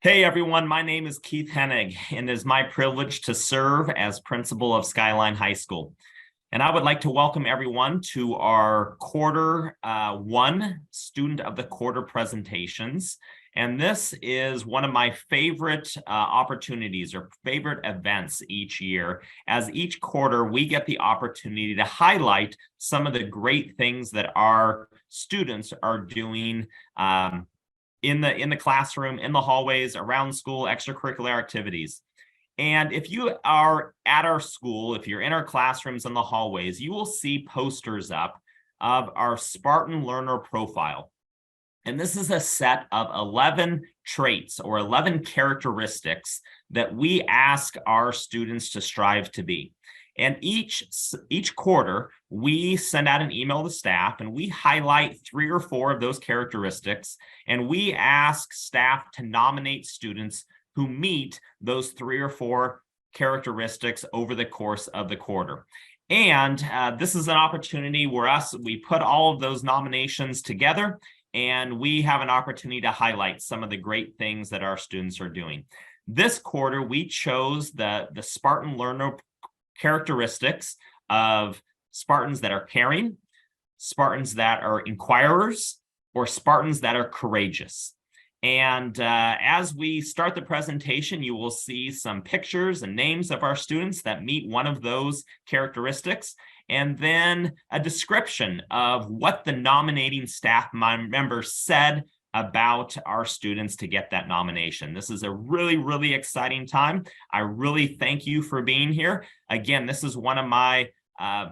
Hey everyone, my name is Keith Hennig, and it is my privilege to serve as principal of Skyline High School. And I would like to welcome everyone to our quarter one Student of the Quarter presentations. And this is one of my favorite opportunities or favorite events each year. As each quarter, we get the opportunity to highlight some of the great things that our students are doing in the classroom, in the hallways, around school, extracurricular activities. And if you are at our school, if you're in our classrooms in the hallways, you will see posters up of our Spartan Learner Profile. And this is a set of 11 traits or 11 characteristics that we ask our students to strive to be. And each quarter, we send out an email to staff and we highlight 3 or 4 of those characteristics. And we ask staff to nominate students who meet those 3 or 4 characteristics over the course of the quarter. And this is an opportunity where we put all of those nominations together and we have an opportunity to highlight some of the great things that our students are doing. This quarter, we chose the Spartan Learner characteristics of Spartans that are caring, Spartans that are inquirers, or Spartans that are courageous. And as we start the presentation, you will see some pictures and names of our students that meet one of those characteristics, and then a description of what the nominating staff members said about our students to get that nomination. This is a really, really exciting time. I really thank you for being here. Again, this is one of my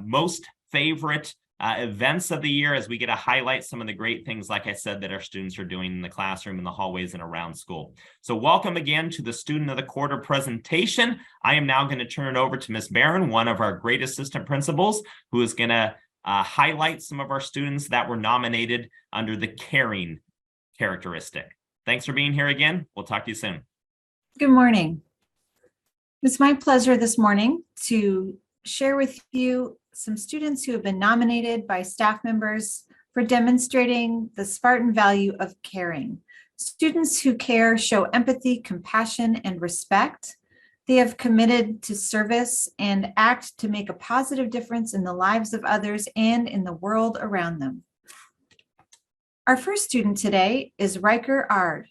most favorite events of the year as we get to highlight some of the great things, like I said, that our students are doing in the classroom, in the hallways, and around school. So welcome again to the Student of the Quarter presentation. I am now going to turn it over to Ms. Barron, one of our great assistant principals, who is going to highlight some of our students that were nominated under the caring characteristic. Thanks for being here again. We'll talk to you soon. Good morning. It's my pleasure this morning to share with you some students who have been nominated by staff members for demonstrating the Spartan value of caring. Students who care show empathy, compassion, and respect. They have committed to service and act to make a positive difference in the lives of others and in the world around them. Our first student today is Riker Ard.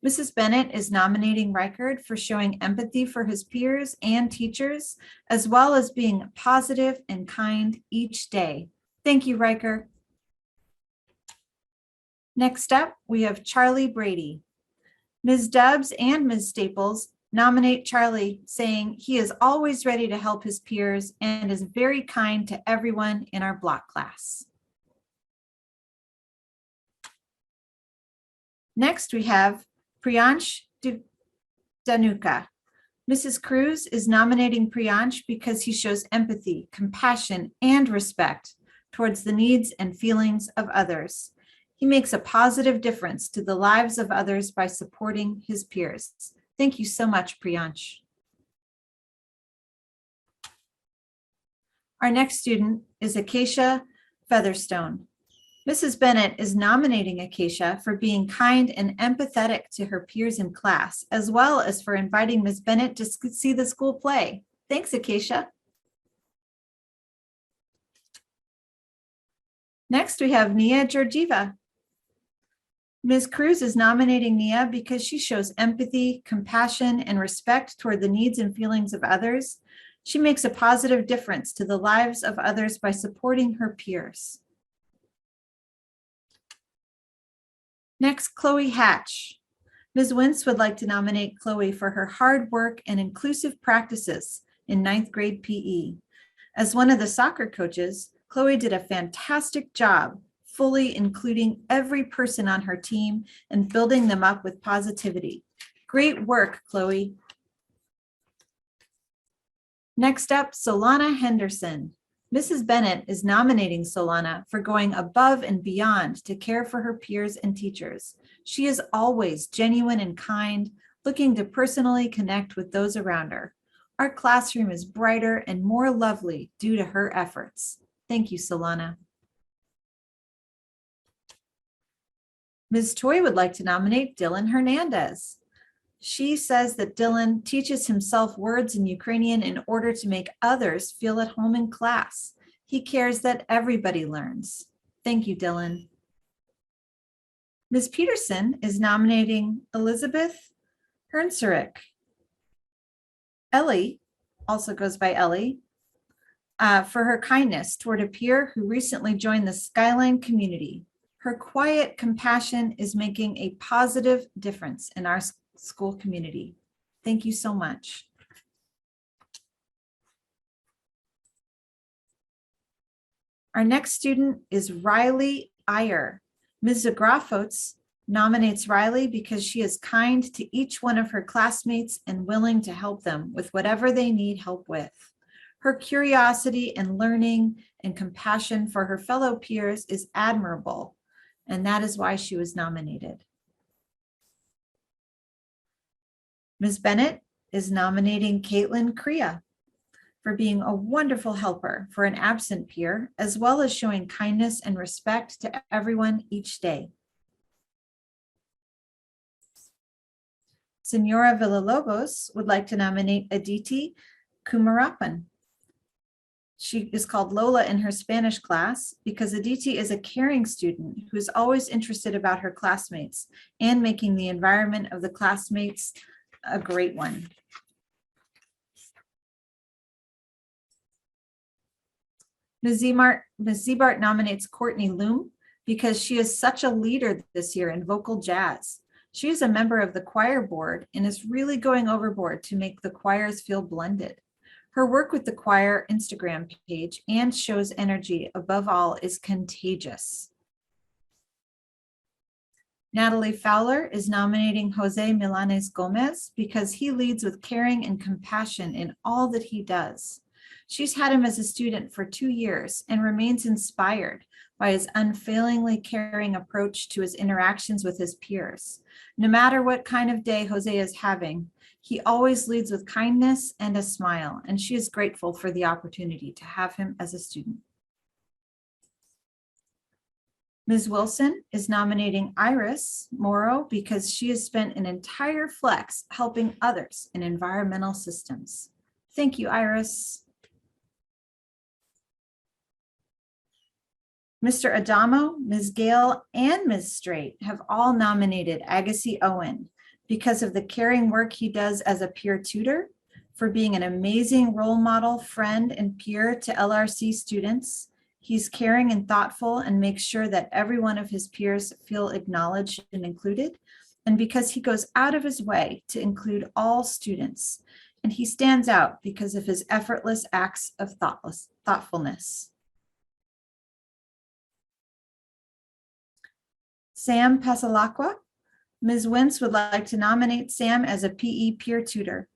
Mrs. Bennett is nominating Riker for showing empathy for his peers and teachers, as well as being positive and kind each day. Thank you, Riker. Next up, we have Charlie Brady. Ms. Dubs and Ms. Staples nominate Charlie, saying he is always ready to help his peers and is very kind to everyone in our block class. Next, we have Priyansh Dhanuka. Mrs. Cruz is nominating Priyansh because he shows empathy, compassion, and respect towards the needs and feelings of others. He makes a positive difference to the lives of others by supporting his peers. Thank you so much, Priyansh. Our next student is Acacia Featherstone. Mrs. Bennett is nominating Acacia for being kind and empathetic to her peers in class, as well as for inviting Ms. Bennett to see the school play. Thanks, Acacia. Next, we have Nia Georgieva. Ms. Cruz is nominating Nia because she shows empathy, compassion, and respect toward the needs and feelings of others. She makes a positive difference to the lives of others by supporting her peers. Next, Chloe Hatch. Ms. Wentz would like to nominate Chloe for her hard work and inclusive practices in 9th grade PE. As one of the soccer coaches, Chloe did a fantastic job, fully including every person on her team and building them up with positivity. Great work, Chloe. Next up, Solana Henderson. Mrs. Bennett is nominating Solana for going above and beyond to care for her peers and teachers. She is always genuine and kind, looking to personally connect with those around her. Our classroom is brighter and more lovely due to her efforts. Thank you, Solana. Ms. Toy would like to nominate Dylan Hernandez. She says that Dylan teaches himself words in Ukrainian in order to make others feel at home in class. He cares that everybody learns. Thank you, Dylan. Ms. Peterson is nominating Elizabeth Hernserich. Ellie, also goes by Ellie, for her kindness toward a peer who recently joined the Skyline community. Her quiet compassion is making a positive difference in our school community. Thank you so much. Our next student is Riley Iyer. Ms. Zagrafotz nominates Riley because she is kind to each one of her classmates and willing to help them with whatever they need help with. Her curiosity and learning and compassion for her fellow peers is admirable, and that is why she was nominated. Ms. Bennett is nominating Caitlin Crea for being a wonderful helper for an absent peer, as well as showing kindness and respect to everyone each day. Senora Villalobos would like to nominate Aditi Kumarapan. She is called Lola in her Spanish class because Aditi is a caring student who is always interested about her classmates and making the environment of the classmates a great one. Ms. Zebart nominates Courtney Loom because she is such a leader this year in vocal jazz. She is a member of the choir board and is really going overboard to make the choirs feel blended. Her work with the choir Instagram page and shows energy, above all, is contagious. Natalie Fowler is nominating Jose Milanes Gomez because he leads with caring and compassion in all that he does. She's had him as a student for 2 years and remains inspired by his unfailingly caring approach to his interactions with his peers. No matter what kind of day Jose is having, he always leads with kindness and a smile, and she is grateful for the opportunity to have him as a student. Ms. Wilson is nominating Iris Morrow because she has spent an entire flex helping others in environmental systems. Thank you, Iris. Mr. Adamo, Ms. Gale, and Ms. Straight have all nominated Agassi Owen because of the caring work he does as a peer tutor, for being an amazing role model, friend, and peer to LRC students. He's caring and thoughtful and makes sure that every one of his peers feel acknowledged and included, and because he goes out of his way to include all students. And he stands out because of his effortless acts of thoughtfulness. Sam Pasalacqua. Ms. Wentz would like to nominate Sam as a PE peer tutor.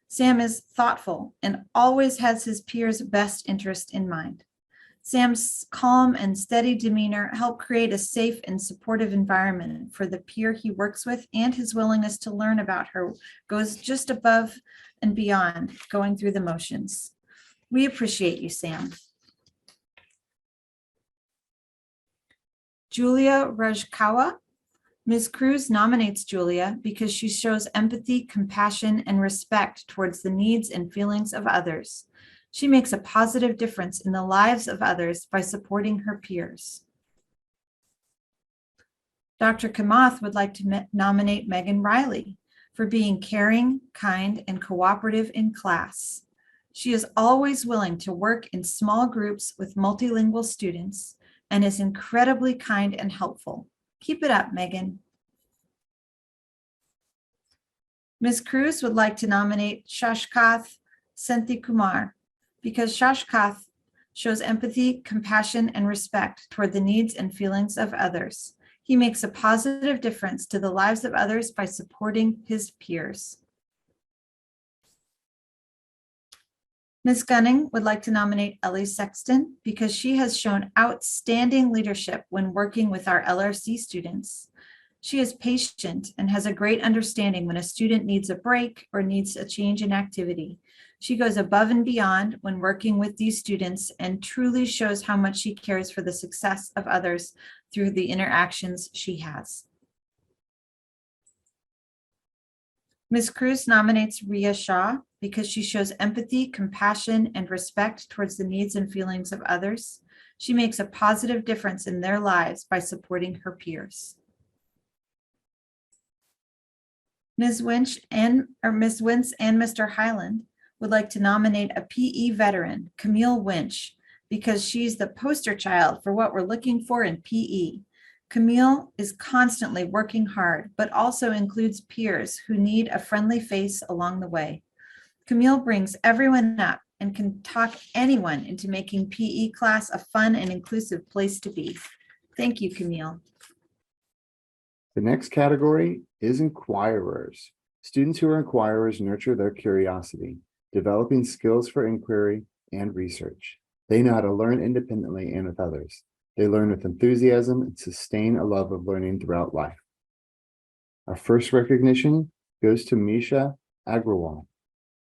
Sam is thoughtful and always has his peers' best interest in mind. Sam's calm and steady demeanor help create a safe and supportive environment for the peer he works with, and his willingness to learn about her goes just above and beyond going through the motions. We appreciate you, Sam. Julia Rajkawa. Ms. Cruz nominates Julia because she shows empathy, compassion, and respect towards the needs and feelings of others. She makes a positive difference in the lives of others by supporting her peers. Dr. Kamath would like to nominate Megan Riley for being caring, kind, and cooperative in class. She is always willing to work in small groups with multilingual students and is incredibly kind and helpful. Keep it up, Megan. Ms. Cruz would like to nominate Shashkath Senthilkumar because Shashkath shows empathy, compassion, and respect toward the needs and feelings of others. He makes a positive difference to the lives of others by supporting his peers. Ms. Gunning would like to nominate Ellie Sexton because she has shown outstanding leadership when working with our LRC students. She is patient and has a great understanding when a student needs a break or needs a change in activity. She goes above and beyond when working with these students and truly shows how much she cares for the success of others through the interactions she has. Ms. Cruz nominates Ria Shaw because she shows empathy, compassion, and respect towards the needs and feelings of others. She makes a positive difference in their lives by supporting her peers. Ms. Winch and Mr. Highland would like to nominate a PE veteran, Camille Winch, because she's the poster child for what we're looking for in PE. Camille is constantly working hard, but also includes peers who need a friendly face along the way. Camille brings everyone up and can talk anyone into making PE class a fun and inclusive place to be. Thank you, Camille. The next category is inquirers. Students who are inquirers nurture their curiosity, developing skills for inquiry and research. They know how to learn independently and with others. They learn with enthusiasm and sustain a love of learning throughout life. Our first recognition goes to Misha Agrawal.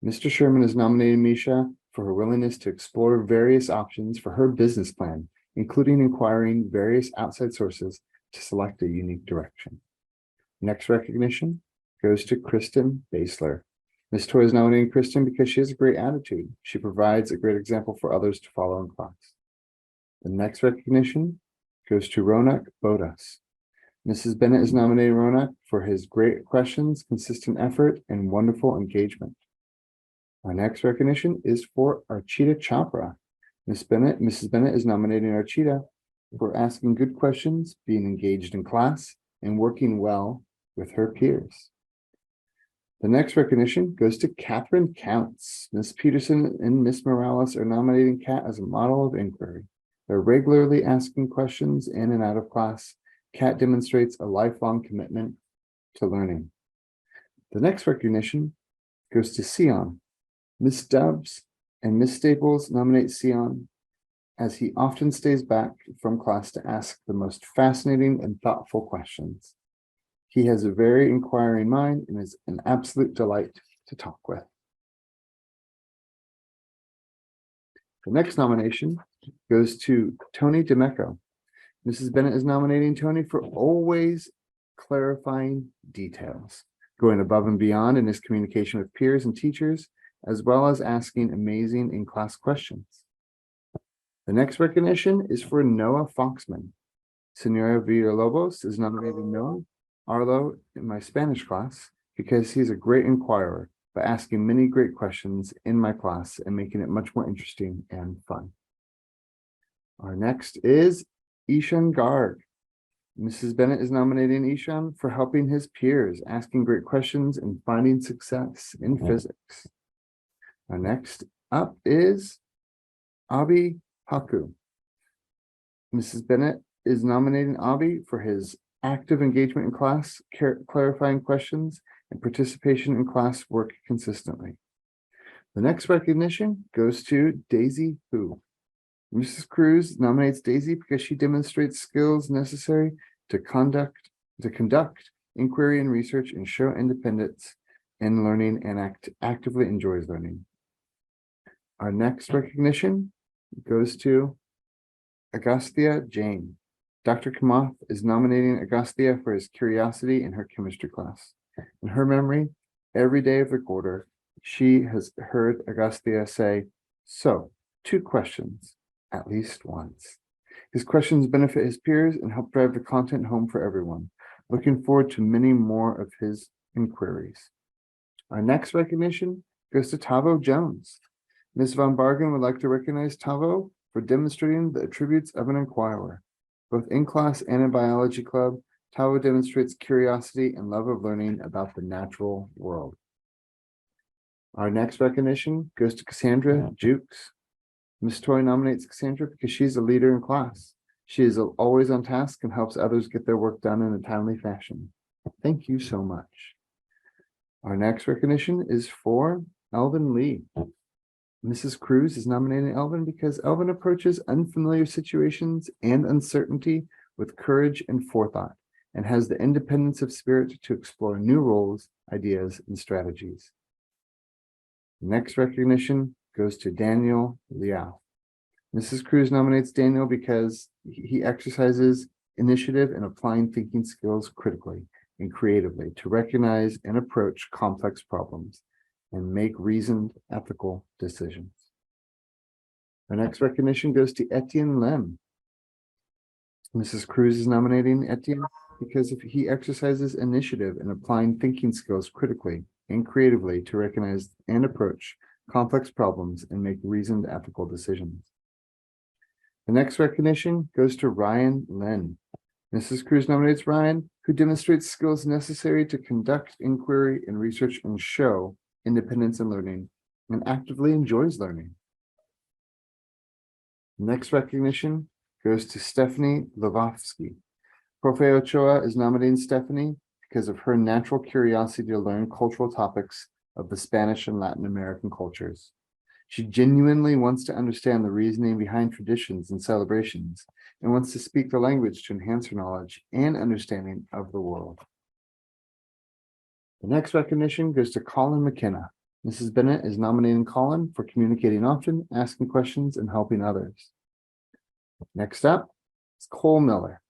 Mr. Sherman has nominated Misha for her willingness to explore various options for her business plan, including inquiring various outside sources to select a unique direction. Next recognition goes to Kristen Basler. Ms. Toy is nominating Kristen because she has a great attitude. She provides a great example for others to follow in class. The next recognition goes to Ronak Bodas. Mrs. Bennett is nominating Ronak for his great questions, consistent effort, and wonderful engagement. Our next recognition is for Archita Chopra. Mrs. Bennett is nominating Archita for asking good questions, being engaged in class, and working well with her peers. The next recognition goes to Catherine Counts. Ms. Peterson and Ms. Morales are nominating Kat as a model of inquiry. They're regularly asking questions in and out of class. Kat demonstrates a lifelong commitment to learning. The next recognition goes to Sion. Ms. Stubbs and Ms. Staples nominate Sion as he often stays back from class to ask the most fascinating and thoughtful questions. He has a very inquiring mind and is an absolute delight to talk with. The next nomination goes to Tony DeMecco. Mrs. Bennett is nominating Tony for always clarifying details, going above and beyond in his communication with peers and teachers, as well as asking amazing in-class questions. The next recognition is for Noah Foxman. Senora Villalobos is nominating Noah Arlo in my Spanish class because he's a great inquirer by asking many great questions in my class and making it much more interesting and fun. Our next is Ishan Garg. Mrs. Bennett is nominating Ishan for helping his peers, asking great questions and finding success in physics. Our next up is Abi Haku. Mrs. Bennett is nominating Abi for his active engagement in class, clarifying questions, and participation in class work consistently. The next recognition goes to Daisy Hu. Mrs. Cruz nominates Daisy because she demonstrates skills necessary to conduct inquiry and research and show independence in learning and actively enjoys learning. Our next recognition goes to Agastya Jain. Dr. Kamath is nominating Agastya for his curiosity in her chemistry class. In her memory, every day of the quarter, she has heard Agastya say, "So, 2 questions, at least once." His questions benefit his peers and help drive the content home for everyone. Looking forward to many more of his inquiries. Our next recognition goes to Tavo Jones. Ms. Von Bargen would like to recognize Tavo for demonstrating the attributes of an inquirer. Both in class and in biology club, Tavo demonstrates curiosity and love of learning about the natural world. Our next recognition goes to Cassandra Jukes. Ms. Toy nominates Cassandra because she's a leader in class. She is always on task and helps others get their work done in a timely fashion. Thank you so much. Our next recognition is for Elvin Lee. Mrs. Cruz is nominating Elvin because Elvin approaches unfamiliar situations and uncertainty with courage and forethought, and has the independence of spirit to explore new roles, ideas, and strategies. Next recognition goes to Daniel Liao. Mrs. Cruz nominates Daniel because he exercises initiative and applying thinking skills critically. and creatively to recognize and approach complex problems and make reasoned ethical decisions. Our next recognition goes to Etienne Lem. Mrs. Cruz is nominating Etienne because if he exercises initiative in applying thinking skills critically and creatively to recognize and approach complex problems and make reasoned ethical decisions. The next recognition goes to Ryan Lin. Mrs. Cruz nominates Ryan, who demonstrates skills necessary to conduct inquiry and research and show independence in learning and actively enjoys learning. Next recognition goes to Stephanie Lovofsky. Profe Ochoa is nominating Stephanie because of her natural curiosity to learn cultural topics of the Spanish and Latin American cultures. She genuinely wants to understand the reasoning behind traditions and celebrations and wants to speak the language to enhance her knowledge and understanding of the world. The next recognition goes to Colin McKenna. Mrs. Bennett is nominating Colin for communicating often, asking questions, and helping others. Next up is Cole Miller.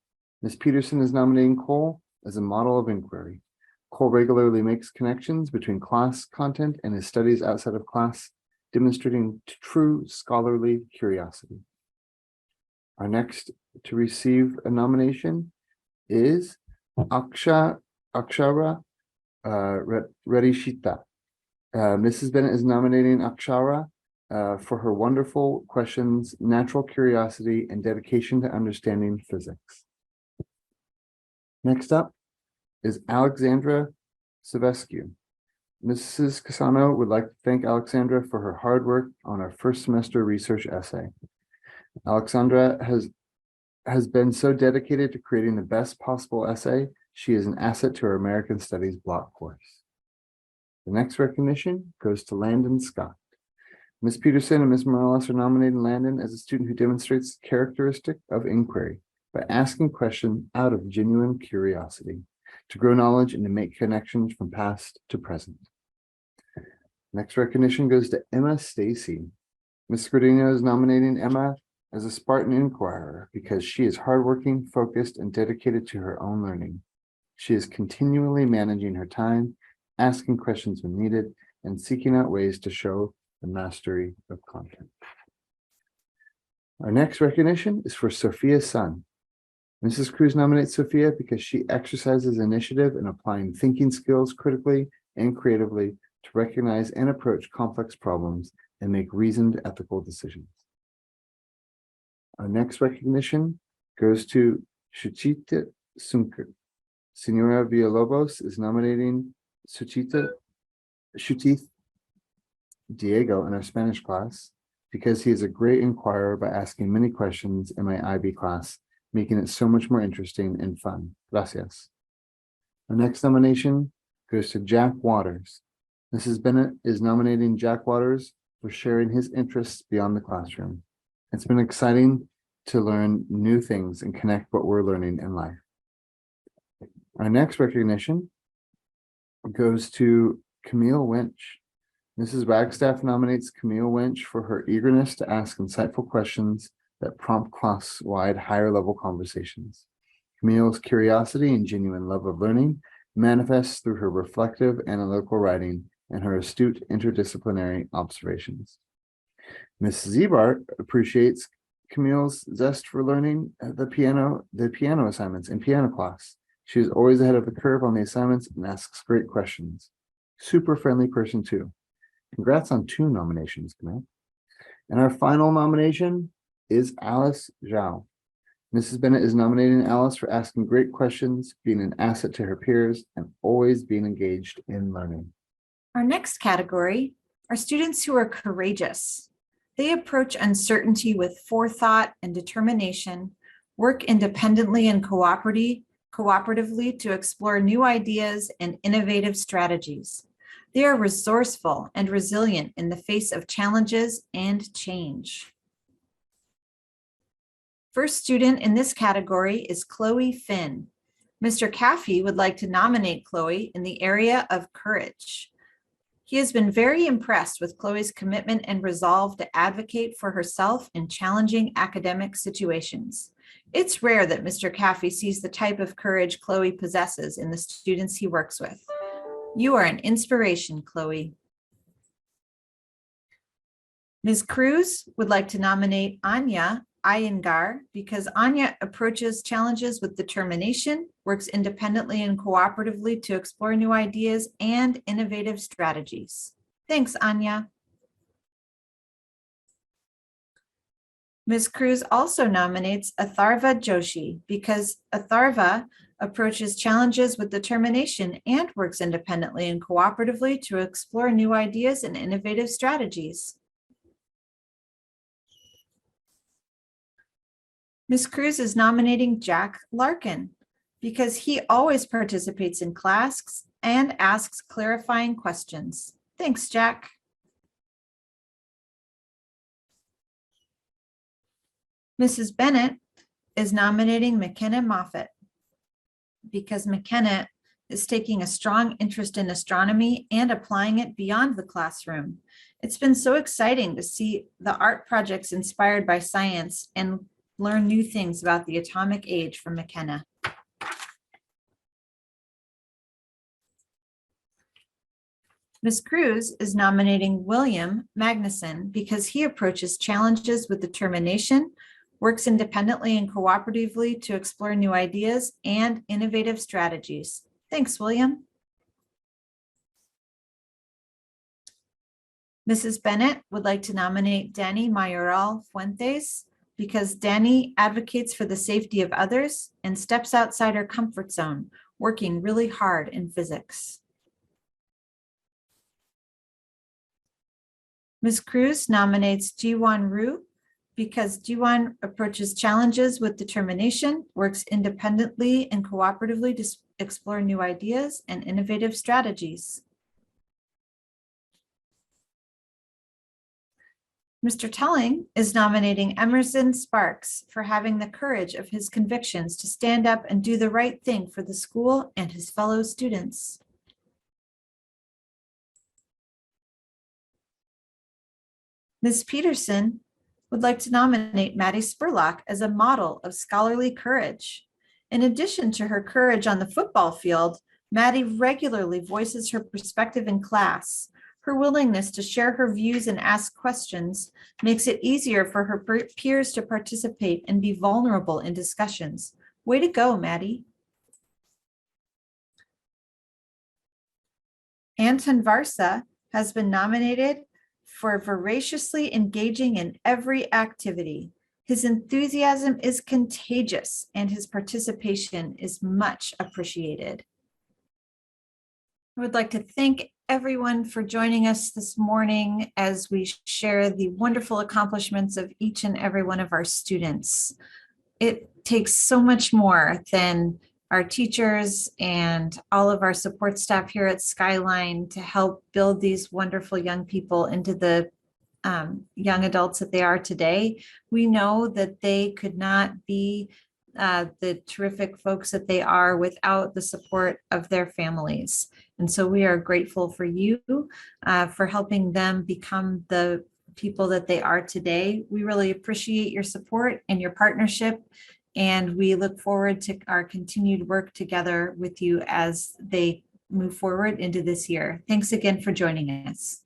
Ms. Peterson is nominating Cole as a model of inquiry. Cole regularly makes connections between class content and his studies outside of class, demonstrating true scholarly curiosity. Our next to receive a nomination is Akshara Redishita. Mrs. Bennett is nominating Akshara for her wonderful questions, natural curiosity, and dedication to understanding physics. Next up is Alexandra Savescu. Mrs. Casano would like to thank Alexandra for her hard work on our first semester research essay. Alexandra has been so dedicated to creating the best possible essay. She is an asset to our American Studies block course. The next recognition goes to Landon Scott. Ms. Peterson and Ms. Morales are nominating Landon as a student who demonstrates the characteristic of inquiry by asking questions out of genuine curiosity to grow knowledge and to make connections from past to present. Next recognition goes to Emma Stacy. Ms. Scardino is nominating Emma as a Spartan inquirer because she is hardworking, focused, and dedicated to her own learning. She is continually managing her time, asking questions when needed, and seeking out ways to show the mastery of content. Our next recognition is for Sophia Sun. Mrs. Cruz nominates Sophia because she exercises initiative in applying thinking skills critically and creatively to recognize and approach complex problems and make reasoned ethical decisions. Our next recognition goes to Suchita Sunker. Senora Villalobos is nominating Shutith Diego in our Spanish class because he is a great inquirer by asking many questions in my IB class, making it so much more interesting and fun. Gracias. Our next nomination goes to Jack Waters. Mrs. Bennett is nominating Jack Waters for sharing his interests beyond the classroom. It's been exciting to learn new things and connect what we're learning in life. Our next recognition goes to Camille Winch. Mrs. Wagstaff nominates Camille Winch for her eagerness to ask insightful questions that prompt class-wide higher-level conversations. Camille's curiosity and genuine love of learning manifests through her reflective analytical writing and her astute interdisciplinary observations. Mrs. Ebart appreciates Camille's zest for learning the piano assignments in piano class. She is always ahead of the curve on the assignments and asks great questions. Super friendly person too. Congrats on 2 nominations, Camille. And our final nomination is Alice Zhao. Mrs. Bennett is nominating Alice for asking great questions, being an asset to her peers, and always being engaged in learning. Our next category are students who are courageous. They approach uncertainty with forethought and determination, work independently and cooperatively to explore new ideas and innovative strategies. They are resourceful and resilient in the face of challenges and change. First student in this category is Chloe Finn. Mr. Caffey would like to nominate Chloe in the area of courage. He has been very impressed with Chloe's commitment and resolve to advocate for herself in challenging academic situations. It's rare that Mr. Caffey sees the type of courage Chloe possesses in the students he works with. You are an inspiration, Chloe. Ms. Cruz would like to nominate Anya Iyengar because Anya approaches challenges with determination, works independently and cooperatively to explore new ideas and innovative strategies. Thanks, Anya. Ms. Cruz also nominates Atharva Joshi because Atharva approaches challenges with determination and works independently and cooperatively to explore new ideas and innovative strategies. Ms. Cruz is nominating Jack Larkin because he always participates in class and asks clarifying questions. Thanks, Jack. Mrs. Bennett is nominating McKenna Moffett because McKenna is taking a strong interest in astronomy and applying it beyond the classroom. It's been so exciting to see the art projects inspired by science and learn new things about the atomic age from McKenna. Ms. Cruz is nominating William Magnuson because he approaches challenges with determination, works independently and cooperatively to explore new ideas and innovative strategies. Thanks, William. Mrs. Bennett would like to nominate Danny Mayoral Fuentes because Danny advocates for the safety of others and steps outside her comfort zone, working really hard in physics. Ms. Cruz nominates Jiwon Ryu because Jiwon approaches challenges with determination, works independently and cooperatively to explore new ideas and innovative strategies. Mr. Telling is nominating Emerson Sparks for having the courage of his convictions to stand up and do the right thing for the school and his fellow students. Ms. Peterson would like to nominate Maddie Spurlock as a model of scholarly courage. In addition to her courage on the football field, Maddie regularly voices her perspective in class. Her willingness to share her views and ask questions makes it easier for her peers to participate and be vulnerable in discussions. Way to go, Maddie. Anton Varsa has been nominated for voraciously engaging in every activity. His enthusiasm is contagious and his participation is much appreciated. I would like to thank everyone for joining us this morning as we share the wonderful accomplishments of each and every one of our students. It takes so much more than our teachers and all of our support staff here at Skyline to help build these wonderful young people into the young adults that they are today. We know that they could not be the terrific folks that they are without the support of their families. And so we are grateful for you for helping them become the people that they are today. We really appreciate your support and your partnership, and we look forward to our continued work together with you as they move forward into this year. Thanks again for joining us.